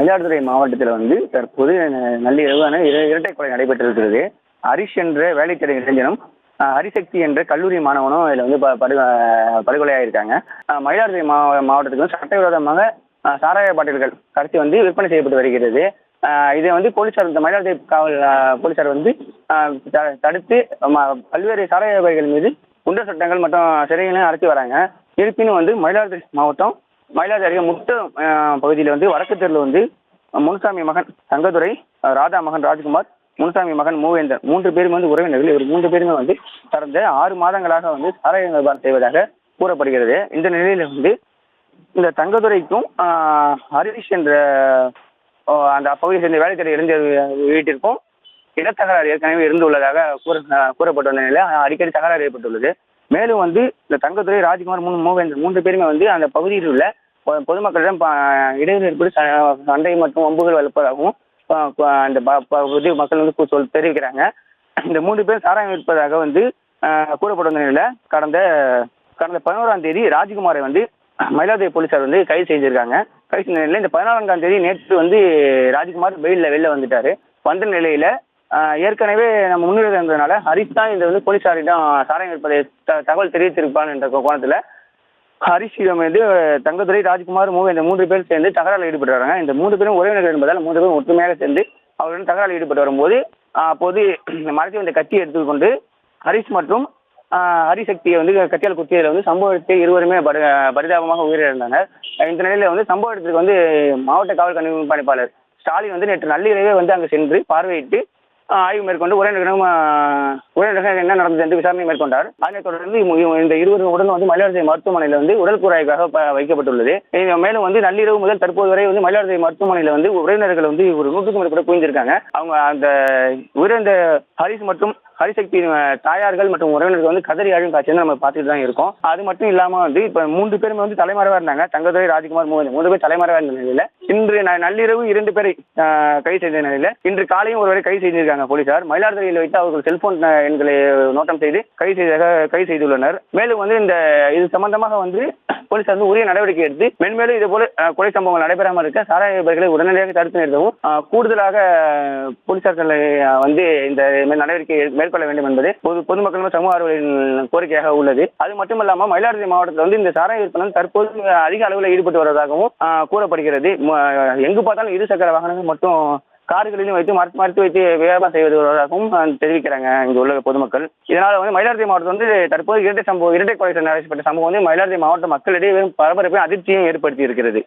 மயிலாடுதுறை மாவட்டத்தில் வந்து தற்போது நள்ளிரவான இரட்டை கொலை நடைபெற்றிருக்கிறது. ஹரிஷ் என்ற வேலை தேடும் இளைஞனும் ஹரிசக்தி என்ற கல்லூரி மாணவனும் இதில் வந்து படுகொலையாயிருக்காங்க. மயிலாடுதுறை மாவட்டத்துக்கு வந்து சட்டவிரோதமாக சாராய பாட்டில்கள் கடத்தி வந்து விற்பனை செய்யப்பட்டு வருகிறது. இதை வந்து போலீசார், இந்த மயிலாடுதுறை காவல் போலீசார் வந்து தடுத்து பல்வேறு சாராய வகைகள் மீது குண்டர் சட்டங்கள் மற்றும் சிறைகளையும் அடைச்சி வராங்க. இருப்பினும் வந்து மயிலாடுதுறை மாவட்டம் மயிலாடுதுறை அருகே முட்டம் பகுதியில் வந்து வடக்கு தெருவில் வந்து முனுசாமி மகன் தங்கதுரை, ராதா மகன் ராஜ்குமார், முனுசாமி மகன் மூவேந்தர் 3 பேரும் வந்து உறவினர்கள். இவர் 3 பேருமே வந்து கடந்த 6 மாதங்களாக வந்து சாராய வியாபாரம் செய்வதாக கூறப்படுகிறது. இந்த நிலையில வந்து இந்த தங்கதுரைக்கும் ஹரிஷ் என்ற அந்த அப்பகுதியை சேர்ந்த வேலை தேடி இளைஞர் வீட்டிற்கும் இடத்தகராறு ஏற்கனவே இருந்துள்ளதாக கூறப்பட்ட நிலையில அடிக்கடி தகராறு ஏற்பட்டுள்ளது. மேலும் வந்து இந்த தங்கத்துறை, ராஜ்குமார், மூவேந்தர் 3 பேருமே வந்து அந்த பகுதியில் உள்ள பொதுமக்களிடம் இடையூறு ஏற்பட்டு சண்டை மற்றும் வம்புகள் வளர்ப்பதாகவும் அந்த மக்கள் வந்து தெரிவிக்கிறாங்க. இந்த 3 பேர் சாராயம் விற்பதாக வந்து கூறப்பட்ட நிலையில கடந்த 11ஆம் தேதி ராஜ்குமாரை வந்து மயிலாடுதுறை போலீசார் வந்து கைது செஞ்சிருக்காங்க. கைது செஞ்ச நிலையில இந்த 14ஆம் தேதி நேற்று வந்து ராஜ்குமார் வெளில வந்துட்டாரு. வந்த நிலையில ஏற்கனவே நம்ம முன்னிலை இருந்ததுனால ஹரிஷ் தான் இந்த வந்து போலீசாரிடம் சாராயம் விற்பதை தகவல் தெரிவித்திருப்பான் என்ற கோணத்துல ஹரிஷிடம் வந்து தங்கதுரை, ராஜ்குமார், மூவேந்தர் 3 பேர் சேர்ந்து தகராறில் ஈடுபட்டு வராங்க. இந்த 3 பேரும் உறவினர்கள் என்பதால் 3 பேரும் ஒற்றுமையாக சேர்ந்து அவருடன் தகராறில் ஈடுபட்டு வரும்போது அப்போது மறைத்து வந்த கத்தியை எடுத்துக்கொண்டு ஹரிஷ் மற்றும் ஹரிசக்தியை வந்து கத்தியால் குத்தியதில் வந்து சம்பவத்தை இருவருமே பரிதாபமாக உயிரிழந்தாங்க. இந்த நிலையில வந்து சம்பவ இடத்துக்கு வந்து மாவட்ட காவல் கண்காணிப்பாளர் ஸ்டாலின் வந்து நேற்று நள்ளிரவே வந்து அங்கு சென்று பார்வையிட்டு ஆய்வு மேற்கொண்டு உடனடியாக என்ன நடந்தது என்று விசாரணை மேற்கொண்டார். அதனைத் தொடர்ந்து இந்த இருவரும் உடல் வந்து மயிலாடுதுறை மருத்துவமனையில் வந்து உடல் கூராய்வாக வைக்கப்பட்டுள்ளது. மேலும் வந்து நள்ளிரவு முதல் தற்போது வரை வந்து மயிலாடுதுறை மருத்துவமனையில் வந்து உறவினர்கள் வந்து ஒரு 100க்கும் மேற்பட்ட குவிந்திருக்காங்க. அவங்க அந்த உயிரிழந்த ஹரிஷ் மற்றும் ஹரிசக்தியின் தாயார்கள் மற்றும் உறவினர்கள் வந்து கதறி அழும் காட்சி வந்து நம்ம பார்த்துட்டு தான் இருக்கோம். அது மட்டும் இல்லாம வந்து இப்ப 3 பேருமே வந்து தலைமறைவா இருந்தாங்க. தங்கதுரை, ராஜ்குமார், மூவேந்தர் 3 பேர் தலைமறைவா இருந்த நிலையில இன்று நள்ளிரவு 2 பேரை கைது செய்த நிலையில இன்று காலையும் ஒருவரை கைது செய்திருக்காங்க போலீசார். மயிலாடுதுறையில் வைத்து அவர்கள் செல்போன் எண்களை நோட்டம் செய்து கைது செய்துள்ளனர். மேலும் வந்து இது சம்பந்தமாக வந்து போலீசார் வந்து உரிய நடவடிக்கை எடுத்து மென்மேலும் இது போல கொலை சம்பவங்கள் நடைபெறாமல் இருக்க சாராய வியாபாரிகளை உடனடியாக தடுத்து நிறுத்தவும் கூடுதலாக போலீசார்களை வந்து இந்த நடவடிக்கை மேற்கொள்ள வேண்டும் என்பது பொதுமக்கள் சமூக ஆர்வலர்களின் கோரிக்கையாக உள்ளது. அது மட்டுமல்லாமல் மயிலாடுதுறை மாவட்டத்தில் வந்து இந்த சாராய விற்பனை தற்போது அதிக அளவில் ஈடுபட்டு வருவதாகவும் கூறப்படுகிறது. எங்கு பார்த்தாலும் 2 சக்கர வாகனங்கள் மற்றும் கார்களிலும் வைத்து மறைத்து வைத்து வியாபாரம் செய்வது வருவதாகவும் தெரிவிக்கிறாங்க இங்கு உள்ள பொதுமக்கள். இதனால வந்து மயிலாடுதுறை மாவட்டம் வந்து தற்போது இரட்டை கொலை நடைபெற்ற சம்பவம் வந்து மயிலாடுதுறை மாவட்ட மக்களிடையே பரபரப்பையும் அதிர்ச்சியும் ஏற்படுத்தி இருக்கிறது.